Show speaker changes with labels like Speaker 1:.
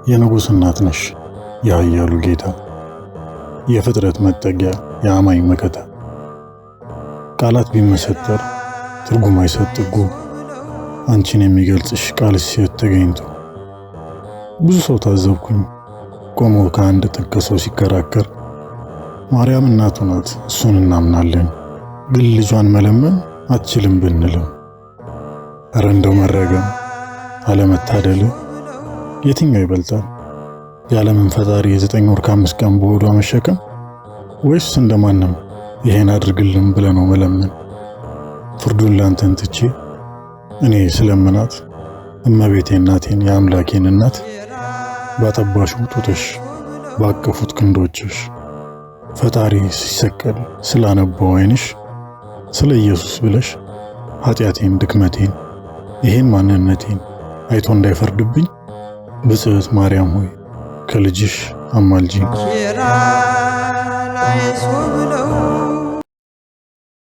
Speaker 1: የንጉሥ እናት ነሽ የኃያሉ ጌታ፣ የፍጥረት መጠጊያ የአማኝ መከታ። ቃላት ቢመሰጠር ትርጉም አይሰጥ ጥጉ፣ አንቺን የሚገልጽሽ ቃልስ የት ተገኝቶ። ብዙ ሰው ታዘብኩኝ ቆሞ ከአንድ ጥግ ሰው ሲከራከር፣ ማርያም እናቱ ናት እሱን እናምናለን፣ ግን ልጇን መለመን አትችልም ብንልም። ኧረ እንደው መረገም አለመታደል የትኛው ይበልጣል? የዓለምን ፈጣሪ የ9 ወር ከ5 ቀን በሆዷ መሸከም፣ ወይስ እንደማንም ይሄን አድርግልን ብለነው መለመን? ፍርዱን ላንተን ትቼ እኔ ስለምናት እመቤቴ እናቴን የአምላኬን እናት፣ ባጠባሽ ጡትሽ ባቀፉት ክንዶችሽ፣ ፈጣሪ ሲሰቀል ስላነባው ዓይንሽ፣ ስለ ኢየሱስ ብለሽ ኃጢአቴን ድክመቴን ይሄን ማንነቴን አይቶ እንዳይፈርድብኝ ብጽዕት ማርያም ሆይ ከልጅሽ አማልጂኝ።